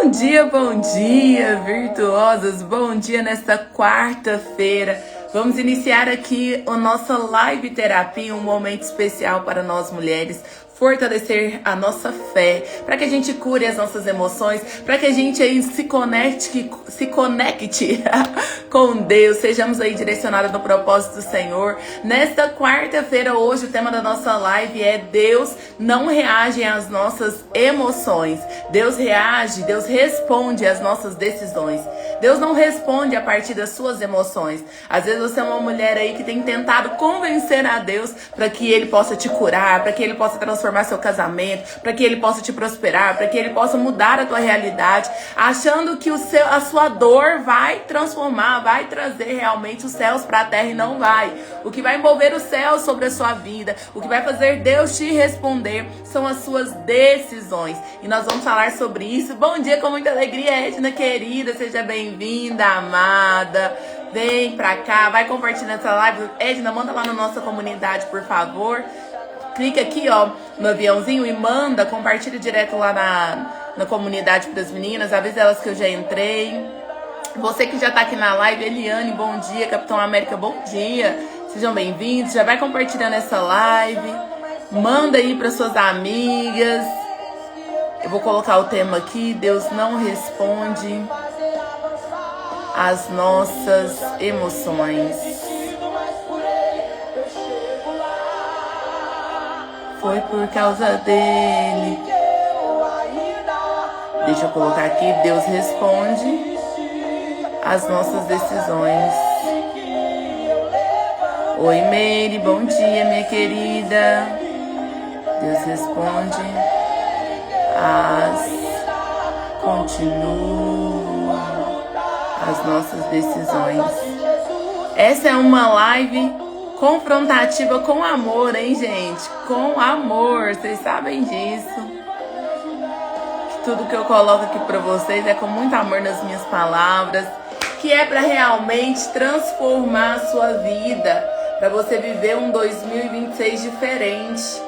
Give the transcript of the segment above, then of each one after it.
Bom dia, virtuosas! Bom dia nesta quarta-feira. Vamos iniciar aqui a nossa live terapia, um momento especial para nós mulheres, fortalecer a nossa fé, para que a gente cure as nossas emoções, para que a gente aí se conecte com Deus, sejamos aí direcionados no propósito do Senhor. Nesta quarta-feira, hoje, o tema da nossa live é Deus não reage às nossas emoções. Deus reage, Deus responde às nossas decisões. Deus não responde a partir das suas emoções. Às vezes você é uma mulher aí que tem tentado convencer a Deus para que Ele possa te curar, para que Ele possa transformar seu casamento, para que Ele possa te prosperar, para que Ele possa mudar a tua realidade, achando que a sua dor vai transformar, vai trazer realmente os céus para a terra, e não vai. O que vai envolver os céus sobre a sua vida, o que vai fazer Deus te responder são as suas decisões. E nós vamos falar sobre isso. Bom dia, com muita alegria, Edna querida, seja bem-vinda, amada. Vem pra cá, vai compartilhando essa live. Edna, manda lá na nossa comunidade, por favor. Clica aqui, ó, no aviãozinho e manda, compartilha direto lá na comunidade para as meninas. Avisa elas que eu já entrei. Você que já tá aqui na live, Eliane, bom dia. Capitão América, bom dia. Sejam bem-vindos. Já vai compartilhando essa live. Manda aí para suas amigas. Eu vou colocar o tema aqui. Deus não responde às nossas emoções. Foi por causa dele. Deixa eu colocar aqui. Deus responde às nossas decisões. Oi, Meire, bom dia, minha querida. Deus responde continua as nossas decisões. Essa é uma live confrontativa com amor, hein, gente? Com amor, vocês sabem disso. Que tudo que eu coloco aqui pra vocês é com muito amor nas minhas palavras, que é pra realmente transformar a sua vida, pra você viver um 2026 diferente,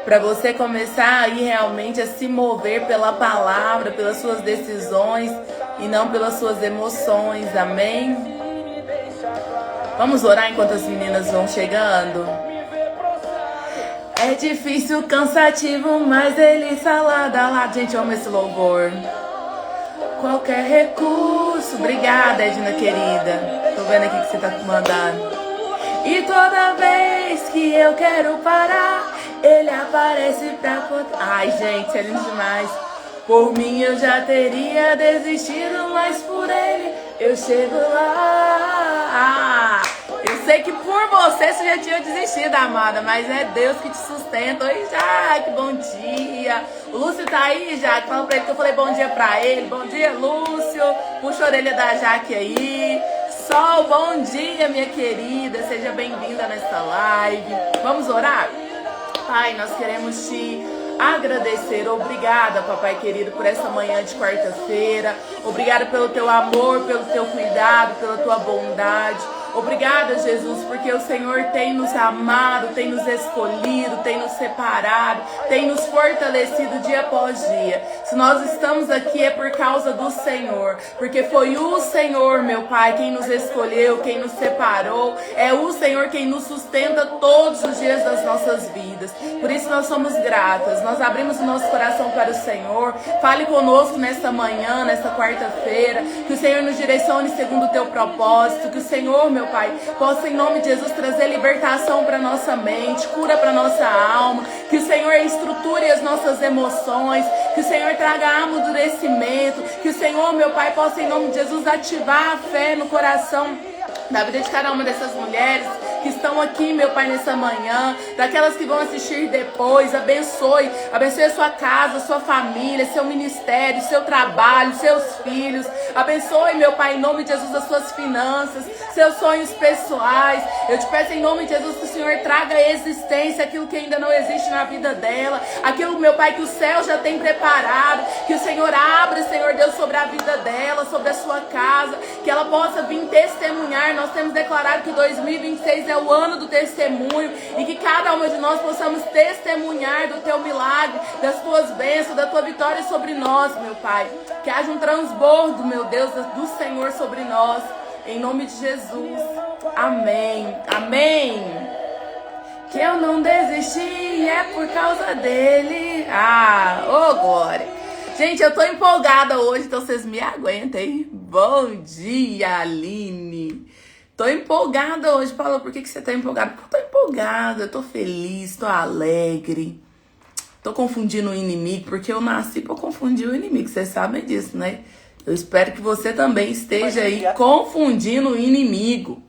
pra você começar aí realmente a se mover pela palavra, pelas suas decisões e não pelas suas emoções, amém? Vamos orar enquanto as meninas vão chegando? É difícil, cansativo, mas ele está lado a lado. Gente, eu amo esse louvor. Qualquer recurso. Obrigada, Edna querida. Tô vendo aqui que você tá mandando. E toda vez que eu quero parar, ele aparece pra contar. Ai, gente, é lindo demais. Por mim eu já teria desistido, mas por ele eu chego lá. Eu sei que por você já tinha desistido, amada, mas é Deus que te sustenta. Oi, Jaque, bom dia. O Lúcio tá aí, Jaque? Fala pra ele que eu falei bom dia pra ele. Bom dia, Lúcio. Puxa a orelha da Jaque aí. Sol, bom dia, minha querida. Seja bem-vinda nessa live. Vamos orar? Pai, nós queremos te agradecer. Obrigada, papai querido, por essa manhã de quarta-feira. Obrigada pelo teu amor, pelo teu cuidado, pela tua bondade. Obrigada, Jesus, porque o Senhor tem nos amado, tem nos escolhido, tem nos separado, tem nos fortalecido dia após dia. Se nós estamos aqui é por causa do Senhor, porque foi o Senhor, meu Pai, quem nos escolheu, quem nos separou. É o Senhor quem nos sustenta todos os dias das nossas vidas. Por isso nós somos gratas. Nós abrimos o nosso coração para o Senhor. Fale conosco nesta manhã, nesta quarta-feira. Que o Senhor nos direcione segundo o teu propósito. Que o Senhor, meu Pai, possa em nome de Jesus trazer libertação para nossa mente, cura para nossa alma, que o Senhor estruture as nossas emoções, que o Senhor traga amadurecimento, que o Senhor, meu Pai, possa em nome de Jesus ativar a fé no coração da vida de cada uma dessas mulheres que estão aqui, meu Pai, nessa manhã, daquelas que vão assistir depois. Abençoe a sua casa, sua família, seu ministério, seu trabalho, seus filhos. Abençoe, meu Pai, em nome de Jesus, as suas finanças, seus sonhos pessoais. Eu te peço em nome de Jesus que o Senhor traga à existência aquilo que ainda não existe na vida dela, aquilo, meu Pai, que o céu já tem preparado, que o Senhor abra, Senhor Deus, sobre a vida dela, sobre a sua casa, que ela possa vir testemunhar. Nós temos declarado que 2026 é o ano do testemunho e que cada uma de nós possamos testemunhar do teu milagre, das tuas bênçãos, da tua vitória sobre nós, meu Pai. Que haja um transbordo, meu Deus, do Senhor sobre nós. Em nome de Jesus. Amém. Amém. Que eu não desisti é por causa dele. Ô glória. Gente, eu tô empolgada hoje, então vocês me aguentem. Bom dia, Aline. Tô empolgada hoje. Paula, por que você tá empolgada? Porque eu tô empolgada, eu tô feliz, tô alegre. Tô confundindo o inimigo, porque eu nasci pra confundir o inimigo. Vocês sabem disso, né? Eu espero que você também esteja aí confundindo o inimigo.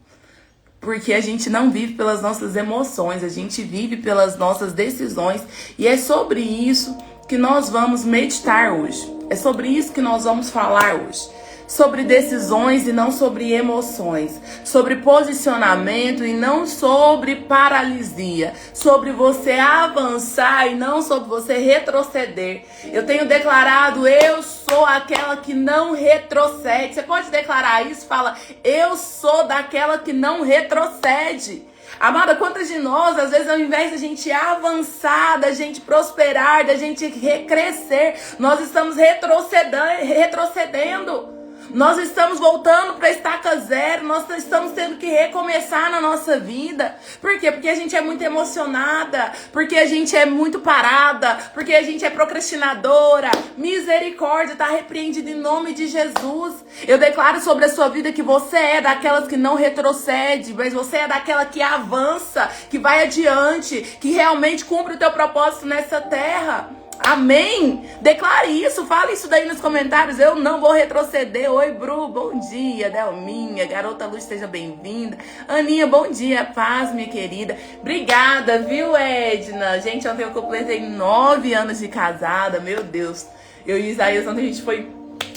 Porque a gente não vive pelas nossas emoções, a gente vive pelas nossas decisões. E é sobre isso que nós vamos meditar hoje. É sobre isso que nós vamos falar hoje. Sobre decisões e não sobre emoções. Sobre posicionamento e não sobre paralisia. Sobre você avançar e não sobre você retroceder. Eu tenho declarado, eu sou aquela que não retrocede. Você pode declarar isso? Fala, eu sou daquela que não retrocede. Amada, quantas de nós, às vezes, ao invés da gente avançar, da gente prosperar, da gente crescer, nós estamos retrocedendo. Nós estamos voltando para a estaca zero, nós estamos tendo que recomeçar na nossa vida. Por quê? Porque a gente é muito emocionada, porque a gente é muito parada, porque a gente é procrastinadora. Misericórdia, está repreendido em nome de Jesus. Eu declaro sobre a sua vida que você é daquelas que não retrocede, mas você é daquela que avança, que vai adiante, que realmente cumpre o teu propósito nessa terra. Amém? Declare isso, fale isso daí nos comentários. Eu não vou retroceder. Oi, Bru, bom dia. Delminha, Garota Luz, seja bem-vinda. Aninha, bom dia, paz, minha querida. Obrigada, viu, Edna? Gente, ontem eu completei 9 anos de casada, meu Deus. Eu e Isaías, ontem a gente foi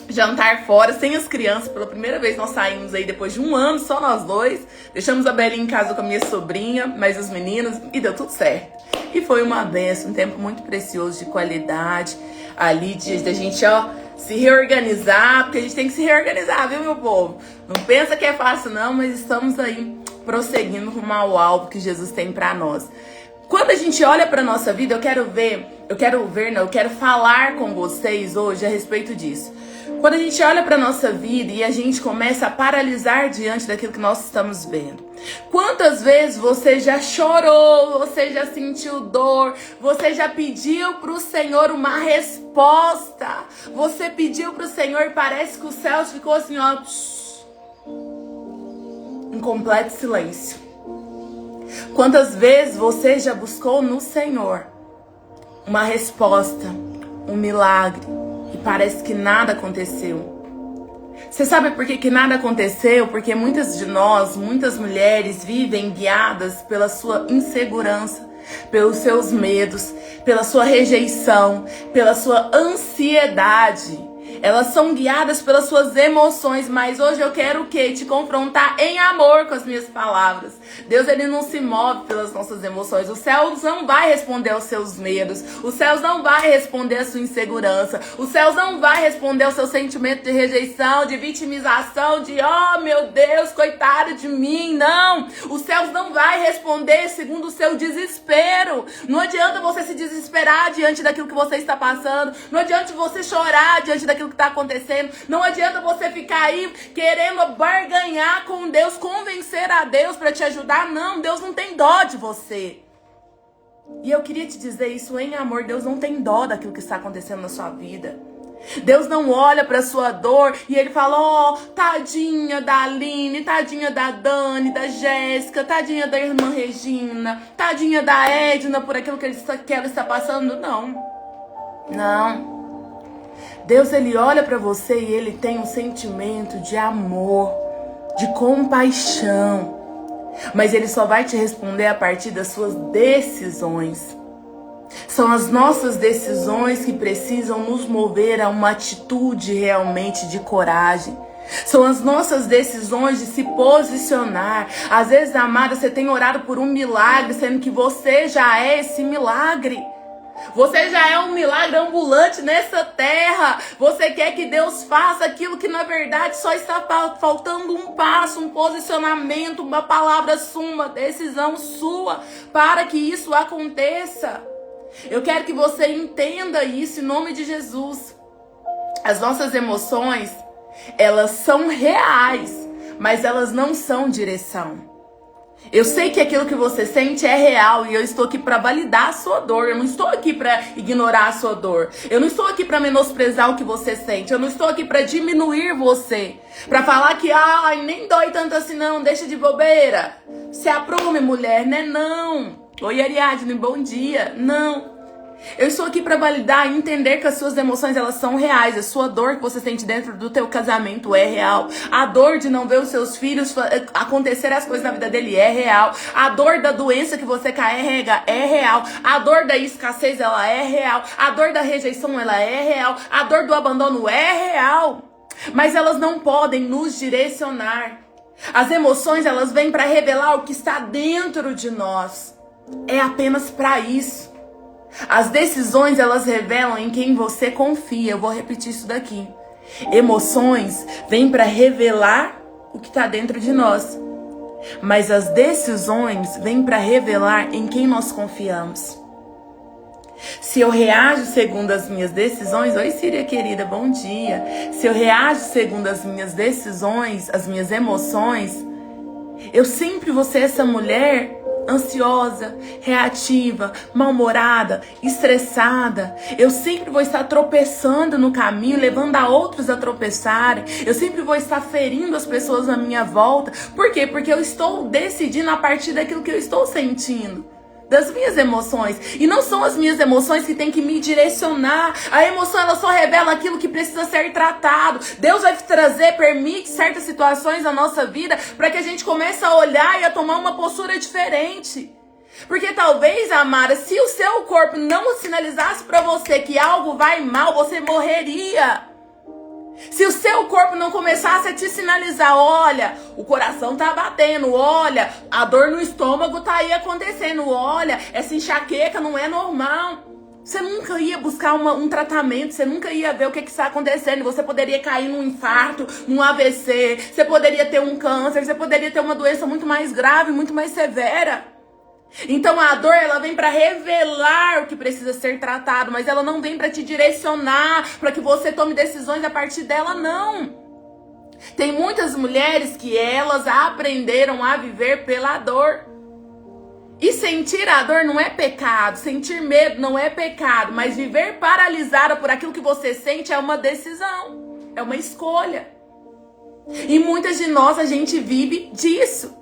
jantar fora, sem as crianças. Pela primeira vez nós saímos aí depois de 1 ano, só nós dois. Deixamos a Belinha em casa com a minha sobrinha, mas os meninos, e deu tudo certo. E foi uma benção, um tempo muito precioso de qualidade. Ali, da gente, se reorganizar, porque a gente tem que se reorganizar, viu, meu povo? Não pensa que é fácil, não, mas estamos aí prosseguindo rumo ao alvo que Jesus tem pra nós. Quando a gente olha pra nossa vida, eu quero falar com vocês hoje a respeito disso. Quando a gente olha para nossa vida e a gente começa a paralisar diante daquilo que nós estamos vendo. Quantas vezes você já chorou, você já sentiu dor, você já pediu para o Senhor uma resposta. Você pediu para o Senhor e parece que o céu ficou assim, em completo silêncio. Quantas vezes você já buscou no Senhor uma resposta, um milagre, e parece que nada aconteceu? Você sabe por que nada aconteceu? Porque muitas de nós, muitas mulheres, vivem guiadas pela sua insegurança, pelos seus medos, pela sua rejeição, pela sua ansiedade. Elas são guiadas pelas suas emoções, mas hoje eu quero o quê? Te confrontar em amor com as minhas palavras. Deus, ele não se move pelas nossas emoções. Os céus não vai responder aos seus medos. Os céus não vai responder à sua insegurança. Os céus não vai responder ao seu sentimento de rejeição, de vitimização, de meu Deus, coitado de mim. Não! Os céus não vai responder segundo o seu desespero. Não adianta você se desesperar diante daquilo que você está passando. Não adianta você chorar diante daquilo que está acontecendo. Não adianta você ficar aí querendo barganhar com Deus, convencer a Deus para te ajudar. Não, Deus não tem dó de você. E eu queria te dizer isso em amor. Deus não tem dó daquilo que está acontecendo na sua vida. Deus não olha para sua dor e ele fala, tadinha da Aline, tadinha da Dani, da Jéssica, tadinha da irmã Regina, tadinha da Edna por aquilo que ela está passando. Não. Deus, ele olha para você e ele tem um sentimento de amor, de compaixão. Mas ele só vai te responder a partir das suas decisões. São as nossas decisões que precisam nos mover a uma atitude realmente de coragem. São as nossas decisões de se posicionar. Às vezes, amada, você tem orado por um milagre, sendo que você já é esse milagre. Você já é um milagre ambulante nessa terra. Você quer que Deus faça aquilo que na verdade só está faltando um passo, um posicionamento, uma palavra sua, uma decisão sua para que isso aconteça. Eu quero que você entenda isso em nome de Jesus. As nossas emoções, elas são reais, mas elas não são direção. Eu sei que aquilo que você sente é real e eu estou aqui para validar a sua dor. Eu não estou aqui para ignorar a sua dor. Eu não estou aqui para menosprezar o que você sente. Eu não estou aqui para diminuir você. Para falar que, ai, nem dói tanto assim não, deixa de bobeira. Se aprume, mulher, né? Não. Oi, Ariadne, bom dia. Não. Eu estou aqui para validar e entender que as suas emoções, elas são reais. A sua dor que você sente dentro do teu casamento é real. A dor de não ver os seus filhos acontecer as coisas na vida dele é real. A dor da doença que você carrega é real. A dor da escassez, ela é real. A dor da rejeição, ela é real. A dor do abandono é real. Mas elas não podem nos direcionar. As emoções, elas vêm para revelar o que está dentro de nós. É apenas para isso. As decisões, elas revelam em quem você confia. Eu vou repetir isso daqui. Emoções vêm para revelar o que está dentro de nós. Mas as decisões vêm para revelar em quem nós confiamos. Se eu reajo segundo as minhas decisões... Oi, Síria querida, bom dia. Se eu reajo segundo as minhas decisões, as minhas emoções, eu sempre vou ser essa mulher ansiosa, reativa, mal-humorada, estressada. Eu sempre vou estar tropeçando no caminho, levando a outros a tropeçarem. Eu sempre vou estar ferindo as pessoas à minha volta. Por quê? Porque eu estou decidindo a partir daquilo que eu estou sentindo, das minhas emoções. E não são as minhas emoções que tem que me direcionar. A emoção, ela só revela aquilo que precisa ser tratado. Deus vai permite certas situações na nossa vida para que a gente comece a olhar e a tomar uma postura diferente. Porque talvez, Amara, se o seu corpo não sinalizasse para você que algo vai mal, você morreria. Se o seu corpo não começasse a te sinalizar, olha, o coração tá batendo, olha, a dor no estômago tá aí acontecendo, olha, essa enxaqueca não é normal. Você nunca ia buscar um tratamento, você nunca ia ver o que está acontecendo. Você poderia cair num infarto, num AVC, você poderia ter um câncer, você poderia ter uma doença muito mais grave, muito mais severa. Então a dor, ela vem para revelar o que precisa ser tratado, mas ela não vem para te direcionar, para que você tome decisões a partir dela, não. Tem muitas mulheres que elas aprenderam a viver pela dor. E sentir a dor não é pecado, sentir medo não é pecado, mas viver paralisada por aquilo que você sente é uma decisão, é uma escolha. E muitas de nós, a gente vive disso.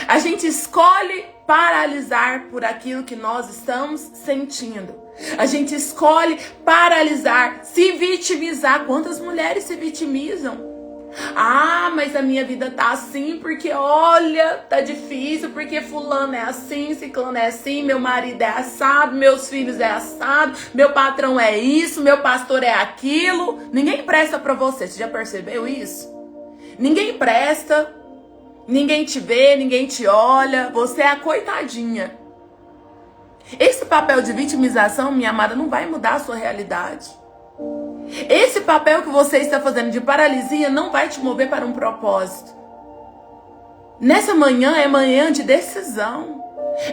A gente escolhe paralisar por aquilo que nós estamos sentindo. A gente escolhe paralisar, se vitimizar. Quantas mulheres se vitimizam? Ah, mas a minha vida tá assim porque, olha, tá difícil, porque fulano é assim, ciclano é assim, meu marido é assado, meus filhos é assado, meu patrão é isso, meu pastor é aquilo. Ninguém presta pra você, você já percebeu isso? Ninguém presta. Ninguém te vê, ninguém te olha, você é a coitadinha. Esse papel de vitimização, minha amada, não vai mudar a sua realidade. Esse papel que você está fazendo de paralisia não vai te mover para um propósito. Nessa manhã é manhã de decisão.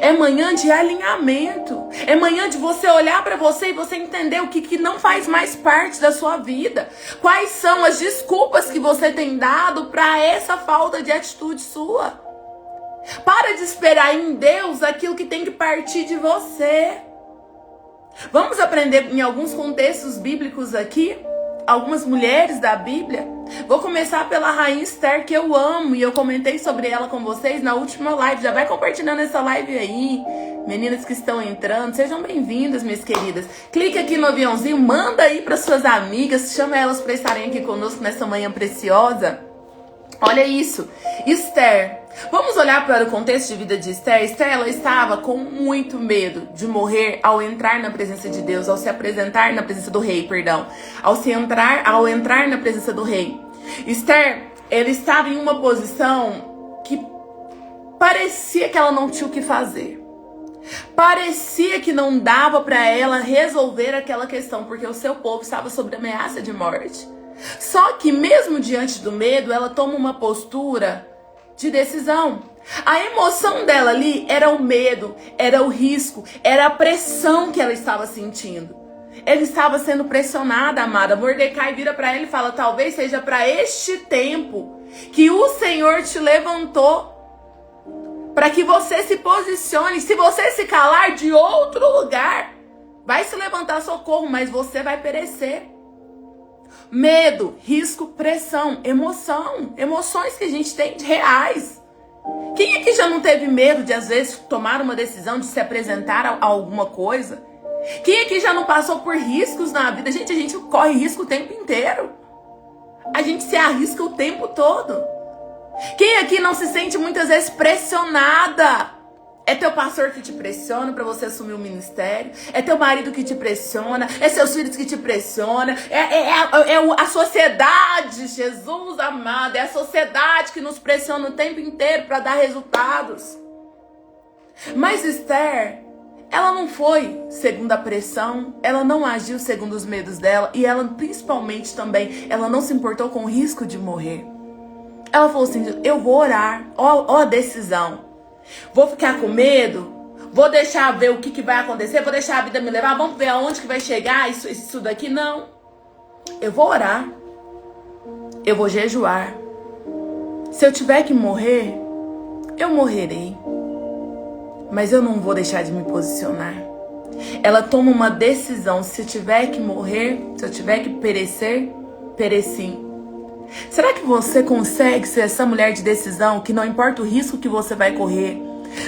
É manhã de alinhamento. É manhã de você olhar para você e você entender o que não faz mais parte da sua vida. Quais são as desculpas que você tem dado para essa falta de atitude sua. Para de esperar em Deus aquilo que tem que partir de você. Vamos aprender em alguns contextos bíblicos aqui. Algumas mulheres da Bíblia. Vou começar pela rainha Esther, que eu amo, e eu comentei sobre ela com vocês na última live. Já vai compartilhando essa live aí. Meninas que estão entrando, sejam bem-vindas, minhas queridas. Clique aqui no aviãozinho, manda aí para suas amigas, chama elas para estarem aqui conosco nessa manhã preciosa. Olha isso, Esther. Vamos olhar para o contexto de vida de Esther. Esther, ela estava com muito medo de morrer ao entrar na presença de Deus, ao se apresentar na presença do rei, perdão. Ao entrar na presença do rei. Esther, ela estava em uma posição que parecia que ela não tinha o que fazer. Parecia que não dava para ela resolver aquela questão, porque o seu povo estava sob ameaça de morte. Só que mesmo diante do medo, ela toma uma postura de decisão. A emoção dela ali era o medo, era o risco, era a pressão que ela estava sentindo. Ele estava sendo pressionado, amada. Mordecai vira para ele e fala: talvez seja para este tempo que o Senhor te levantou, para que você se posicione. Se você se calar, de outro lugar vai se levantar socorro, mas você vai perecer. Medo, risco, pressão, emoção. Emoções que a gente tem reais. Quem aqui já não teve medo de, às vezes, tomar uma decisão, de se apresentar a alguma coisa? Quem aqui já não passou por riscos na vida? Gente, a gente corre risco o tempo inteiro. A gente se arrisca o tempo todo. Quem aqui não se sente muitas vezes pressionada? É teu pastor que te pressiona para você assumir o ministério? É teu marido que te pressiona? É seus filhos que te pressionam? É a sociedade, Jesus amado. É a sociedade que nos pressiona o tempo inteiro para dar resultados. Mas Esther, ela não foi segundo a pressão, ela não agiu segundo os medos dela, e ela principalmente também, ela não se importou com o risco de morrer. Ela falou assim: eu vou orar, ó a decisão. Vou ficar com medo? Vou deixar ver o que vai acontecer? Vou deixar a vida me levar? Vamos ver aonde que vai chegar isso daqui? Não. Eu vou orar. Eu vou jejuar. Se eu tiver que morrer, eu morrerei. Mas eu não vou deixar de me posicionar. Ela toma uma decisão: se eu tiver que morrer, se eu tiver que perecer, pereci. Será que você consegue ser essa mulher de decisão que não importa o risco que você vai correr,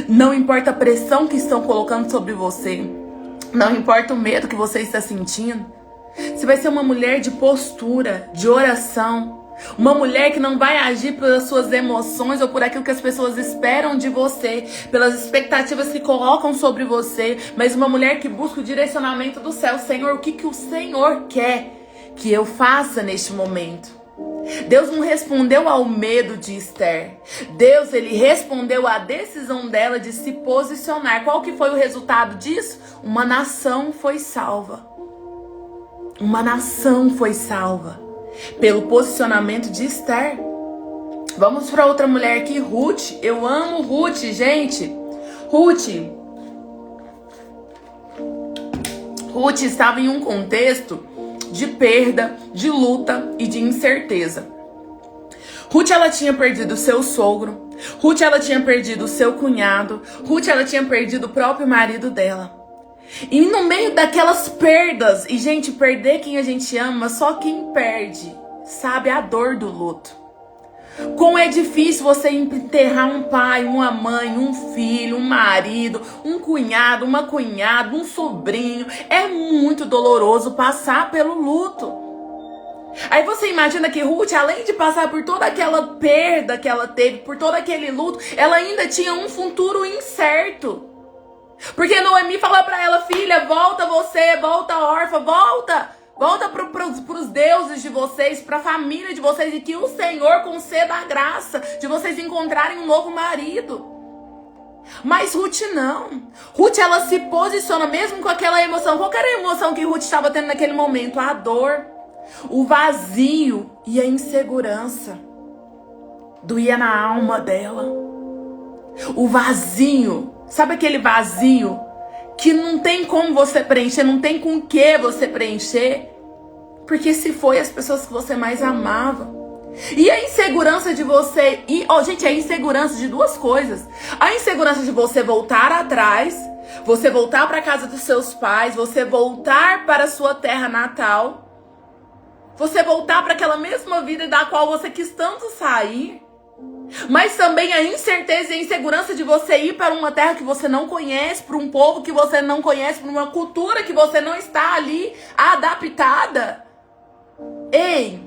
não importa a pressão que estão colocando sobre você, não importa o medo que você está sentindo? Você vai ser uma mulher de postura, de oração, uma mulher que não vai agir pelas suas emoções ou por aquilo que as pessoas esperam de você, pelas expectativas que colocam sobre você, mas uma mulher que busca o direcionamento do céu. Senhor, o que o Senhor quer que eu faça neste momento? Deus não respondeu ao medo de Esther. Deus, ele respondeu à decisão dela de se posicionar. Qual que foi o resultado disso? Uma nação foi salva. Uma nação foi salva pelo posicionamento de Esther. Vamos para outra mulher aqui, Ruth. Eu amo Ruth, gente. Ruth estava em um contexto de perda, de luta e de incerteza. Ruth, ela tinha perdido o seu sogro. Ruth, ela tinha perdido o seu cunhado. Ruth, ela tinha perdido o próprio marido dela. E no meio daquelas perdas, e gente, perder quem a gente ama, só quem perde sabe a dor do luto. Como é difícil você enterrar um pai, uma mãe, um filho, um marido, um cunhado, uma cunhada, um sobrinho. É muito doloroso passar pelo luto. Aí você imagina que Ruth, além de passar por toda aquela perda que ela teve, por todo aquele luto, ela ainda tinha um futuro incerto. Porque Noemi fala pra ela: filha, volta você, volta órfã, volta pros deuses de vocês, pra família de vocês, e que o Senhor conceda a graça de vocês encontrarem um novo marido. Mas Ruth não. Ruth, ela se posiciona mesmo com aquela emoção. Qual era a emoção que Ruth estava tendo naquele momento? A dor, o vazio e a insegurança doía na alma dela. O vazio, sabe aquele vazio que não tem como você preencher, não tem com que você preencher, porque se foi as pessoas que você mais amava. E a insegurança de você, gente, a insegurança de duas coisas. A insegurança de você voltar atrás, você voltar para a casa dos seus pais, você voltar para a sua terra natal, você voltar para aquela mesma vida da qual você quis tanto sair. Mas também a incerteza e a insegurança de você ir para uma terra que você não conhece, para um povo que você não conhece, para uma cultura que você não está ali adaptada. Ei,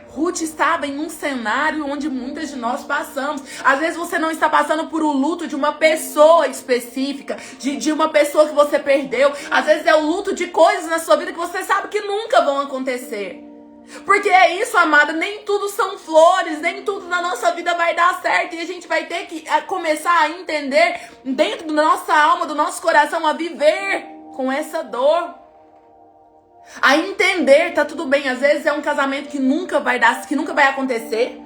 Ruth estava em um cenário onde muitas de nós passamos. Às vezes você não está passando por o luto de uma pessoa específica, de uma pessoa que você perdeu. Às vezes é o luto de coisas na sua vida que você sabe que nunca vão acontecer. Porque é isso, amada, nem tudo são flores, nem tudo na nossa vida vai dar certo. E a gente vai ter que começar a entender dentro da nossa alma, do nosso coração, a viver com essa dor. A entender, tá tudo bem, às vezes é um casamento que nunca vai dar, que nunca vai acontecer.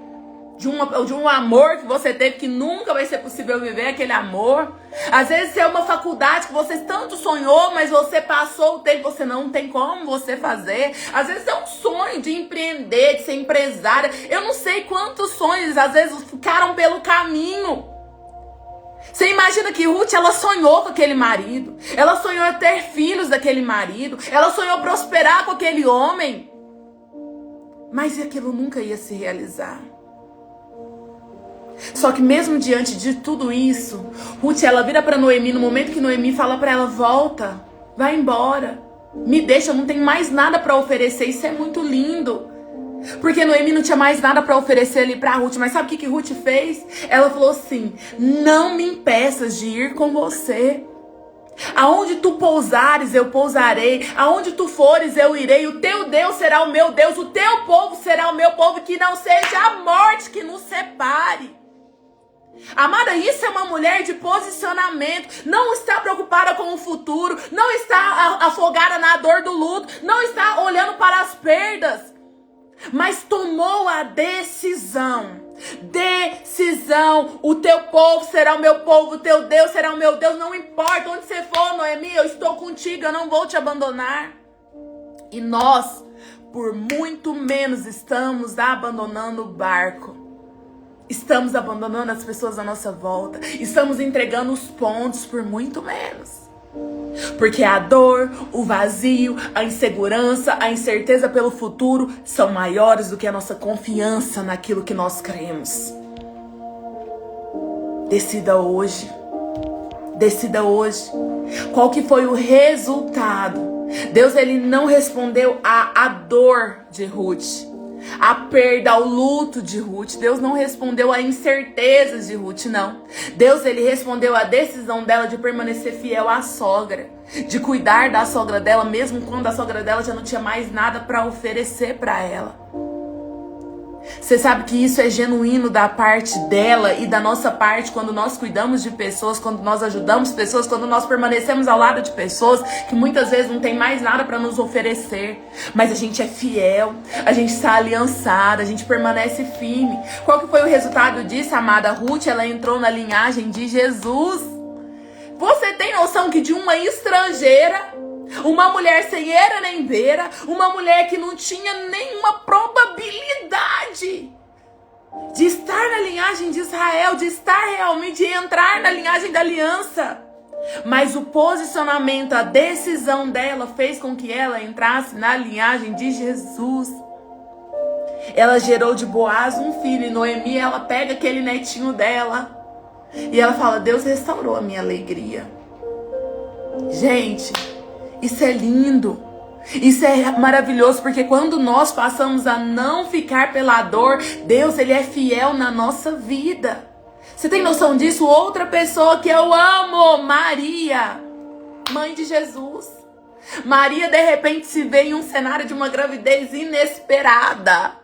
de um amor que você teve que nunca vai ser possível viver aquele amor. Às vezes é uma faculdade que você tanto sonhou, mas você passou o tempo, você não tem como você fazer. Às vezes é um sonho de empreender, de ser empresária. Eu não sei quantos sonhos às vezes ficaram pelo caminho. Você imagina que Ruth, ela sonhou com aquele marido. Ela sonhou ter filhos daquele marido. Ela sonhou prosperar com aquele homem. Mas aquilo nunca ia se realizar. Só que mesmo diante de tudo isso, Ruth, ela vira para Noemi no momento que Noemi fala para ela: volta, vai embora, me deixa, eu não tenho mais nada para oferecer. Isso é muito lindo, porque Noemi não tinha mais nada para oferecer ali para Ruth. Mas sabe o que Ruth fez? Ela falou assim: não me impeças de ir com você. Aonde tu pousares, eu pousarei. Aonde tu fores, eu irei. O teu Deus será o meu Deus. O teu povo será o meu povo. Que não seja a morte que nos separe. Amada, isso é uma mulher de posicionamento. Não está preocupada com o futuro. Não está afogada na dor do luto. Não está olhando para as perdas. Mas tomou a decisão. Decisão. O teu povo será o meu povo. O teu Deus será o meu Deus. Não importa onde você for, Noemi, eu estou contigo. Eu não vou te abandonar. E nós, por muito menos, estamos abandonando o barco. Estamos abandonando as pessoas à nossa volta. Estamos entregando os pontos por muito menos. Porque a dor, o vazio, a insegurança, a incerteza pelo futuro são maiores do que a nossa confiança naquilo que nós cremos. Decida hoje. Decida hoje. Qual que foi o resultado? Deus, ele não respondeu à dor de Ruth, a perda, o luto de Ruth. Deus não respondeu a incertezas de Ruth, não. Deus, ele respondeu a decisão dela de permanecer fiel à sogra, de cuidar da sogra dela, mesmo quando a sogra dela já não tinha mais nada para oferecer para ela. Você sabe que isso é genuíno da parte dela e da nossa parte quando nós cuidamos de pessoas, quando nós ajudamos pessoas, quando nós permanecemos ao lado de pessoas que muitas vezes não tem mais nada para nos oferecer. Mas a gente é fiel, a gente está aliançada, a gente permanece firme. Qual que foi o resultado disso, amada? Ruth, ela entrou na linhagem de Jesus. Você tem noção que de uma estrangeira, uma mulher sem era nem beira, uma mulher que não tinha nenhuma probabilidade de estar na linhagem de Israel, de estar realmente, de entrar na linhagem da aliança. Mas o posicionamento, a decisão dela fez com que ela entrasse na linhagem de Jesus. Ela gerou de Boaz um filho, e Noemi, ela pega aquele netinho dela e ela fala: Deus restaurou a minha alegria. Gente, isso é lindo, isso é maravilhoso, porque quando nós passamos a não ficar pela dor, Deus, ele é fiel na nossa vida. Você tem noção disso? Outra pessoa que eu amo, Maria, mãe de Jesus. Maria, de repente, se vê em um cenário de uma gravidez inesperada.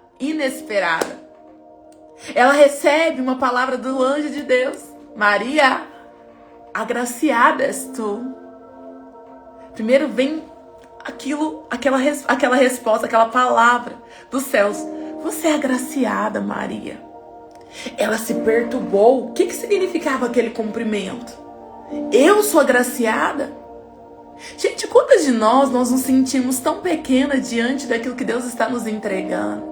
Ela recebe uma palavra do anjo de Deus: Maria, agraciada és tu. Primeiro vem aquela resposta, aquela palavra dos céus: você é agraciada, Maria. Ela se perturbou. O que significava aquele cumprimento? Eu sou agraciada? Gente, quantas de nós nos sentimos tão pequenas diante daquilo que Deus está nos entregando?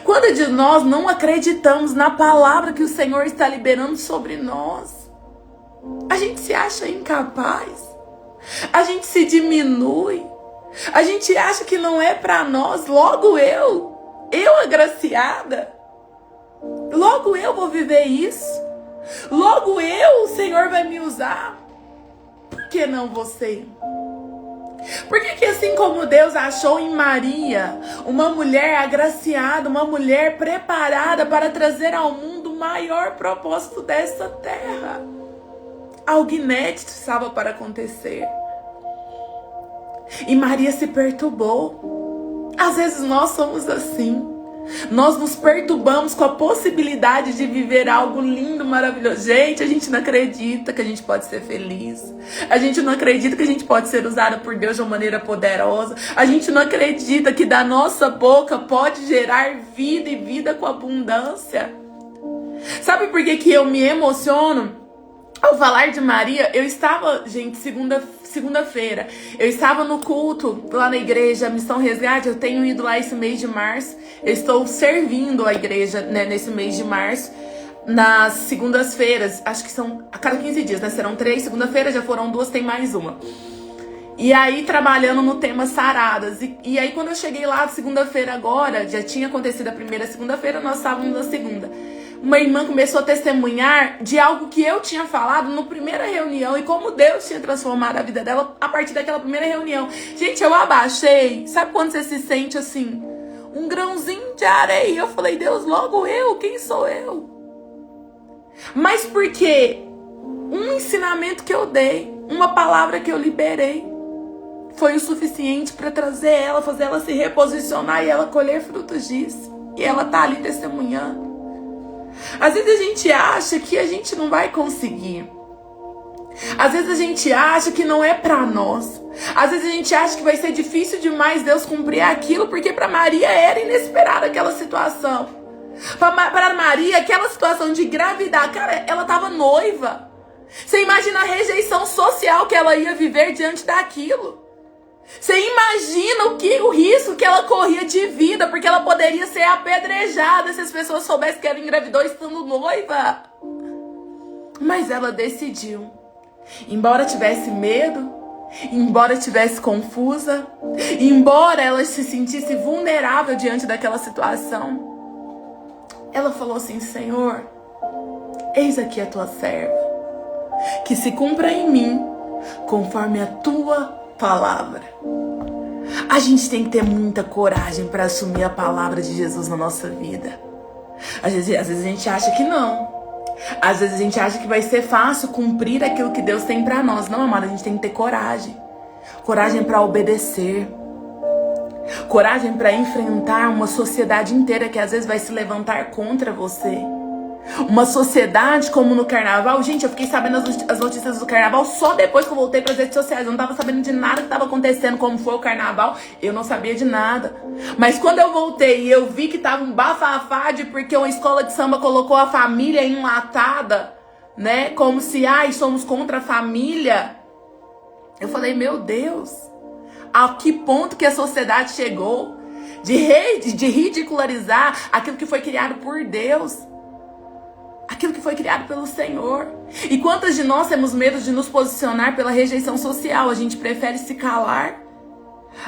Quantas de nós não acreditamos na palavra que o Senhor está liberando sobre nós? A gente se acha incapaz. A gente se diminui. A gente acha que não é para nós. Logo eu agraciada. Logo eu vou viver isso. Logo o Senhor vai me usar. Por que não você? Por que assim como Deus achou em Maria uma mulher agraciada, uma mulher preparada para trazer ao mundo o maior propósito dessa terra? Algo inédito estava para acontecer. E Maria se perturbou. Às vezes nós somos assim. Nós nos perturbamos com a possibilidade de viver algo lindo, maravilhoso. Gente, a gente não acredita que a gente pode ser feliz. A gente não acredita que a gente pode ser usada por Deus de uma maneira poderosa. A gente não acredita que da nossa boca pode gerar vida e vida com abundância. Sabe por que eu me emociono ao falar de Maria? Eu estava, gente, segunda-feira, eu estava no culto lá na igreja Missão Resgate. Eu tenho ido lá esse mês de março. Eu estou servindo a igreja, né, nesse mês de março. Nas segundas-feiras, acho que são a cada 15 dias, né? Serão 3, segunda-feira já foram 2, tem mais uma. E aí, trabalhando no tema saradas. E aí, quando eu cheguei lá, segunda-feira agora, já tinha acontecido a primeira segunda-feira, nós estávamos na segunda. Uma irmã começou a testemunhar de algo que eu tinha falado na primeira reunião e como Deus tinha transformado a vida dela a partir daquela primeira reunião. Gente, eu abaixei. Sabe quando você se sente assim? Um grãozinho de areia. Eu falei, Deus, logo eu? Quem sou eu? Mas porque um ensinamento que eu dei, uma palavra que eu liberei, foi o suficiente para trazer ela, fazer ela se reposicionar e ela colher frutos disso. E ela tá ali testemunhando. Às vezes a gente acha que a gente não vai conseguir. Às vezes a gente acha que não é pra nós. Às vezes a gente acha que vai ser difícil demais Deus cumprir aquilo, porque para Maria era inesperada aquela situação. Para Maria, aquela situação de engravidar, cara, ela tava noiva. Você imagina a rejeição social que ela ia viver diante daquilo. Você imagina o risco que ela corria de vida, porque ela poderia ser apedrejada se as pessoas soubessem que ela engravidou estando noiva. Mas ela decidiu. Embora tivesse medo, embora tivesse confusa, embora ela se sentisse vulnerável diante daquela situação, ela falou assim, Senhor, eis aqui a tua serva, que se cumpra em mim conforme a tua palavra. A gente tem que ter muita coragem para assumir a palavra de Jesus na nossa vida. Às vezes a gente acha que não. Às vezes a gente acha que vai ser fácil cumprir aquilo que Deus tem para nós. Não, amada, a gente tem que ter coragem. Coragem para obedecer. Coragem para enfrentar uma sociedade inteira que às vezes vai se levantar contra você. Uma sociedade como no carnaval. Gente, eu fiquei sabendo as notícias do carnaval só depois que eu voltei para as redes sociais. Eu não tava sabendo de nada que estava acontecendo, como foi o carnaval. Eu não sabia de nada. Mas quando eu voltei e eu vi que tava um bafafá de porque uma escola de samba colocou a família enlatada, né? Como se, somos contra a família. Eu falei, meu Deus, a que ponto que a sociedade chegou de ridicularizar aquilo que foi criado por Deus. Aquilo que foi criado pelo Senhor. E quantas de nós temos medo de nos posicionar pela rejeição social? A gente prefere se calar.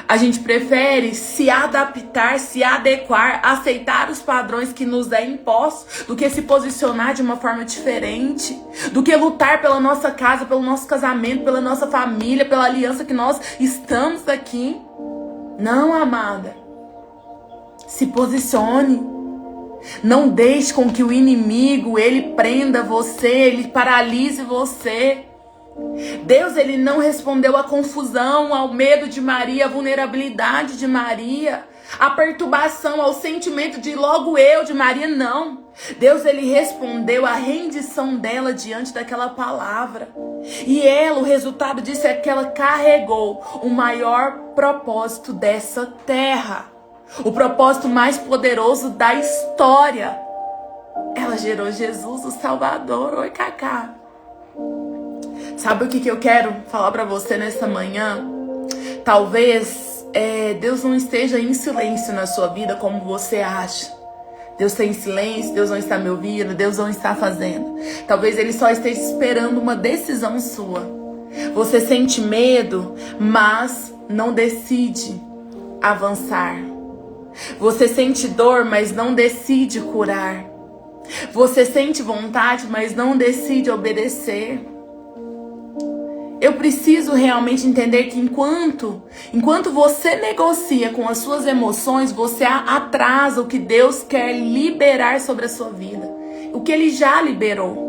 A gente prefere se adaptar, se adequar, aceitar os padrões que nos é impostos, do que se posicionar de uma forma diferente, do que lutar pela nossa casa, pelo nosso casamento, pela nossa família, pela aliança que nós estamos aqui. Não, amada. Se posicione. Não deixe com que o inimigo, ele prenda você, ele paralise você. Deus, ele não respondeu à confusão, ao medo de Maria, à vulnerabilidade de Maria, à perturbação, ao sentimento de logo eu de Maria, não. Deus, ele respondeu à rendição dela diante daquela palavra. E ela, o resultado disso é que ela carregou o maior propósito dessa terra. O propósito mais poderoso da história. Ela gerou Jesus, o Salvador. Oi, Cacá. Sabe o que eu quero falar pra você nessa manhã? Talvez Deus não esteja em silêncio na sua vida como você acha. Deus está em silêncio, Deus não está me ouvindo, Deus não está fazendo. Talvez Ele só esteja esperando uma decisão sua. Você sente medo, mas não decide avançar. Você sente dor, mas não decide curar. Você sente vontade, mas não decide obedecer. Eu preciso realmente entender que enquanto você negocia com as suas emoções, você atrasa o que Deus quer liberar sobre a sua vida. O que Ele já liberou.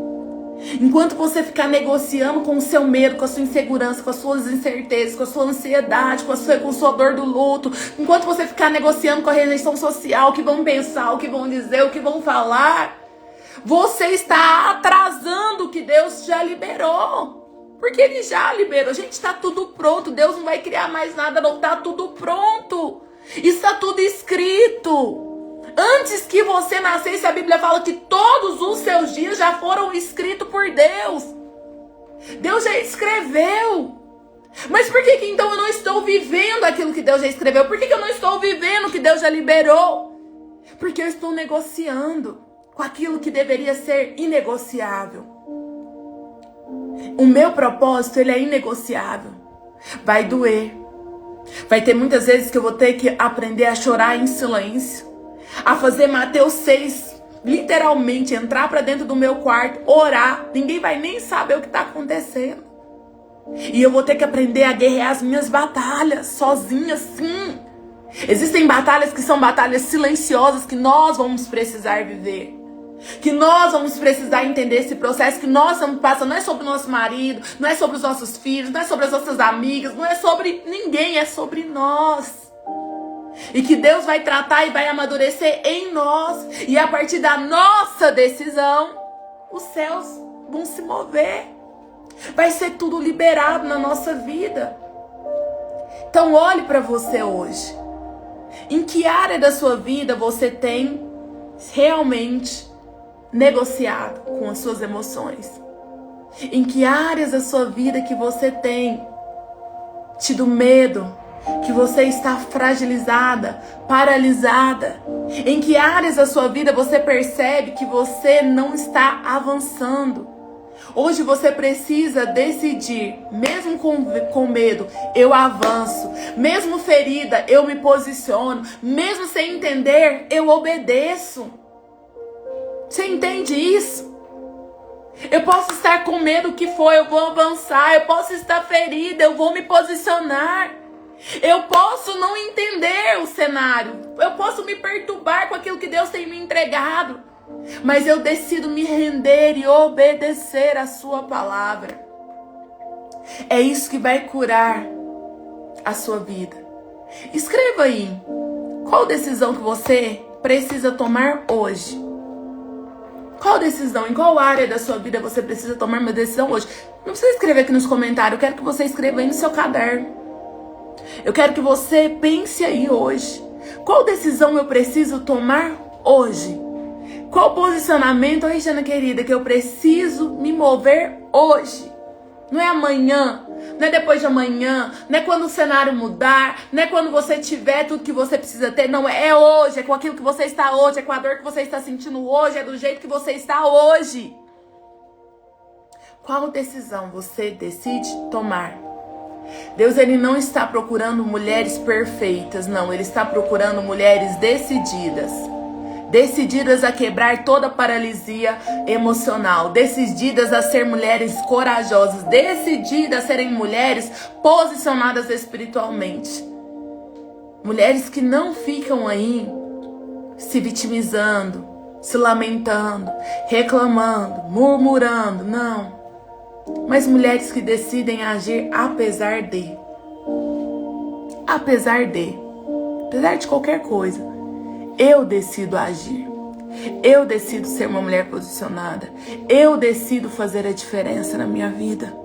Enquanto você ficar negociando com o seu medo, com a sua insegurança, com as suas incertezas, com a sua ansiedade, com a sua dor do luto, enquanto você ficar negociando com a rejeição social, o que vão pensar, o que vão dizer, o que vão falar, você está atrasando o que Deus já liberou. Porque Ele já liberou. Gente, está tudo pronto. Deus não vai criar mais nada, não. Está tudo pronto. Está tudo escrito. Antes que você nascesse, a Bíblia fala que todos os seus dias já foram escritos por Deus. Deus já escreveu. Mas por que então eu não estou vivendo aquilo que Deus já escreveu? Por que eu não estou vivendo o que Deus já liberou? Porque eu estou negociando com aquilo que deveria ser inegociável. O meu propósito, ele é inegociável. Vai doer. Vai ter muitas vezes que eu vou ter que aprender a chorar em silêncio. A fazer Mateus 6, literalmente, entrar para dentro do meu quarto, orar. Ninguém vai nem saber o que está acontecendo. E eu vou ter que aprender a guerrear as minhas batalhas, sozinha, sim. Existem batalhas que são batalhas silenciosas que nós vamos precisar viver. Que nós vamos precisar entender esse processo que nós estamos passando. Não é sobre o nosso marido, não é sobre os nossos filhos, não é sobre as nossas amigas, não é sobre ninguém, é sobre nós. E que Deus vai tratar e vai amadurecer em nós. E a partir da nossa decisão, os céus vão se mover. Vai ser tudo liberado na nossa vida. Então olhe para você hoje. Em que área da sua vida você tem realmente negociado com as suas emoções? Em que áreas da sua vida que você tem tido medo? Que você está fragilizada, paralisada? Em que áreas da sua vida você percebe que você não está avançando? Hoje você precisa decidir, mesmo com medo, eu avanço. Mesmo ferida, eu me posiciono. Mesmo sem entender, eu obedeço. Você entende isso? Eu posso estar com medo que foi, eu vou avançar. Eu posso estar ferida, eu vou me posicionar. Eu posso não entender o cenário. Eu posso me perturbar com aquilo que Deus tem me entregado. Mas eu decido me render e obedecer a sua palavra. É isso que vai curar a sua vida. Escreva aí. Qual decisão que você precisa tomar hoje? Qual decisão? Em qual área da sua vida você precisa tomar uma decisão hoje? Não precisa escrever aqui nos comentários. Eu quero que você escreva aí no seu caderno. Eu quero que você pense aí hoje. Qual decisão eu preciso tomar hoje? Qual posicionamento, Regiana querida, que eu preciso me mover hoje? Não é amanhã, não é depois de amanhã, não é quando o cenário mudar, não é quando você tiver tudo que você precisa ter, não, é hoje, é com aquilo que você está hoje, é com a dor que você está sentindo hoje, é do jeito que você está hoje. Qual decisão você decide tomar? Deus, ele não está procurando mulheres perfeitas, não, ele está procurando mulheres decididas. Decididas a quebrar toda paralisia emocional, decididas a ser mulheres corajosas, decididas a serem mulheres posicionadas espiritualmente. Mulheres que não ficam aí se vitimizando, se lamentando, reclamando, murmurando, não. Mas mulheres que decidem agir apesar de qualquer coisa. Eu decido agir. Eu decido ser uma mulher posicionada. Eu decido fazer a diferença na minha vida.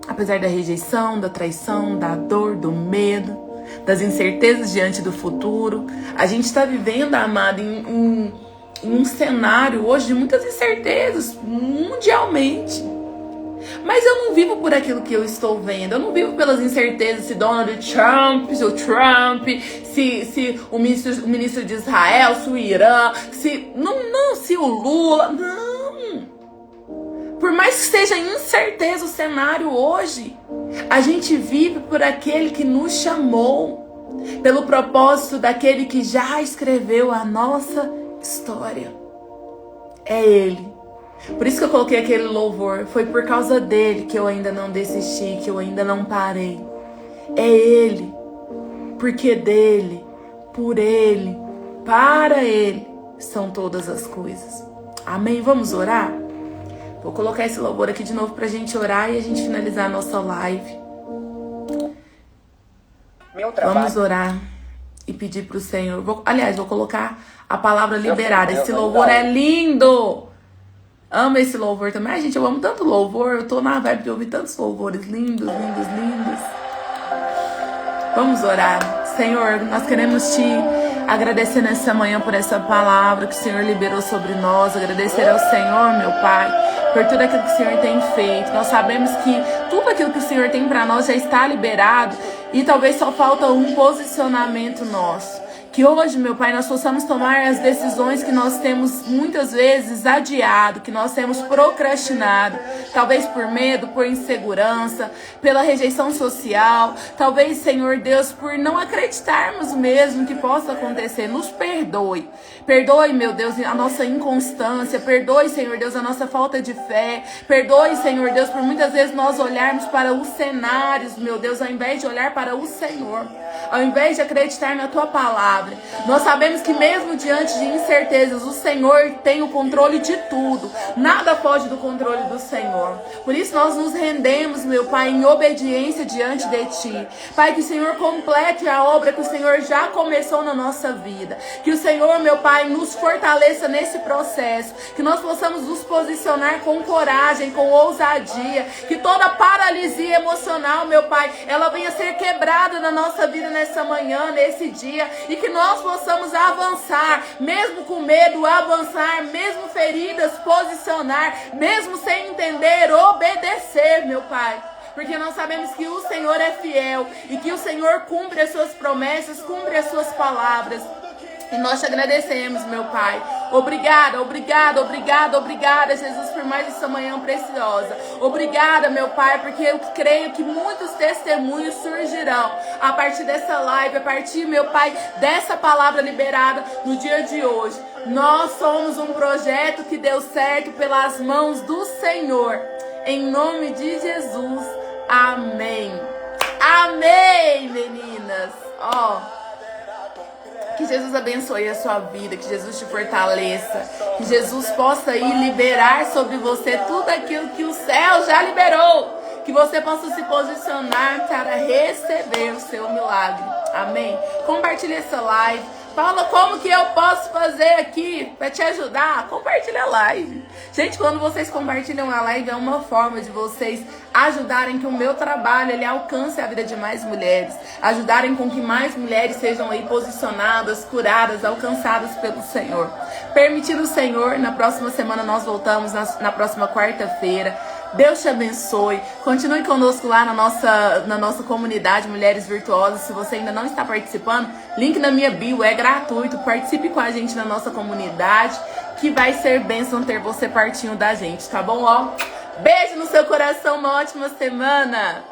Apesar da rejeição, da traição, da dor, do medo, das incertezas diante do futuro. A gente está vivendo, amada, em um cenário hoje de muitas incertezas, mundialmente. Mas eu não vivo por aquilo que eu estou vendo. Eu não vivo pelas incertezas se Donald Trump, se o Trump, se o ministro de Israel, se o Irã, se o Lula. Não. Por mais que seja incerteza o cenário hoje, a gente vive por aquele que nos chamou, pelo propósito daquele que já escreveu a nossa história. É Ele. Por isso que eu coloquei aquele louvor. Foi por causa dele que eu ainda não desisti, que eu ainda não parei. É Ele. Porque dele, por Ele, para Ele são todas as coisas. Amém? Vamos orar? Vou colocar esse louvor aqui de novo pra gente orar e a gente finalizar a nossa live. Vamos orar e pedir pro Senhor. Vou colocar a palavra liberada. Esse louvor é lindo. Amo esse louvor também. Ai, gente, eu amo tanto louvor. Eu tô na vibe de ouvir tantos louvores lindos, lindos, lindos. Vamos orar. Senhor, nós queremos te Agradecer nessa manhã por essa palavra que o Senhor liberou sobre nós. Agradecer ao Senhor, meu Pai, por tudo aquilo que o Senhor tem feito. Nós sabemos que tudo aquilo que o Senhor tem para nós já está liberado e talvez só falta um posicionamento nosso. Que hoje, meu Pai, nós possamos tomar as decisões que nós temos muitas vezes adiado, que nós temos procrastinado, talvez por medo, por insegurança, pela rejeição social, talvez, Senhor Deus, por não acreditarmos mesmo que possa acontecer. Nos perdoe. Perdoe, meu Deus, a nossa inconstância, perdoe, Senhor Deus, a nossa falta de fé, perdoe, Senhor Deus, por muitas vezes nós olharmos para os cenários, meu Deus, ao invés de olhar para o Senhor, ao invés de acreditar na Tua palavra. Nós sabemos que mesmo diante de incertezas, o Senhor tem o controle de tudo. Nada foge do controle do Senhor. Por isso nós nos rendemos, meu Pai, em obediência diante de Ti. Pai, que o Senhor complete a obra que o Senhor já começou na nossa vida. Que o Senhor, meu Pai, nos fortaleça nesse processo. Que nós possamos nos posicionar com coragem, com ousadia. Que toda paralisia emocional, meu Pai, ela venha ser quebrada na nossa vida nessa manhã, nesse dia. E que nós possamos avançar, mesmo com medo, avançar, mesmo feridas, posicionar, mesmo sem entender, obedecer, meu Pai. Porque nós sabemos que o Senhor é fiel e que o Senhor cumpre as suas promessas, cumpre as suas palavras. E nós te agradecemos, meu Pai. Obrigada, obrigada, obrigada, obrigada, Jesus, por mais essa manhã preciosa. Obrigada, meu Pai, porque eu creio que muitos testemunhos surgirão a partir dessa live, a partir, meu Pai, dessa palavra liberada no dia de hoje. Nós somos um projeto que deu certo pelas mãos do Senhor. Em nome de Jesus. Amém. Amém, meninas. Que Jesus abençoe a sua vida, que Jesus te fortaleça, que Jesus possa ir liberar sobre você tudo aquilo que o céu já liberou, que você possa se posicionar para receber o seu milagre. Amém? Compartilhe essa live. Paula, como que eu posso fazer aqui para te ajudar? Compartilha a live. Gente, quando vocês compartilham a live, é uma forma de vocês ajudarem que o meu trabalho ele alcance a vida de mais mulheres. Ajudarem com que mais mulheres sejam aí posicionadas, curadas, alcançadas pelo Senhor. Permitindo o Senhor, na próxima semana nós voltamos, na próxima quarta-feira. Deus te abençoe. Continue conosco lá na nossa comunidade Mulheres Virtuosas. Se você ainda não está participando, link na minha bio, é gratuito. Participe com a gente na nossa comunidade, que vai ser bênção ter você pertinho da gente, tá bom? Beijo no seu coração, uma ótima semana.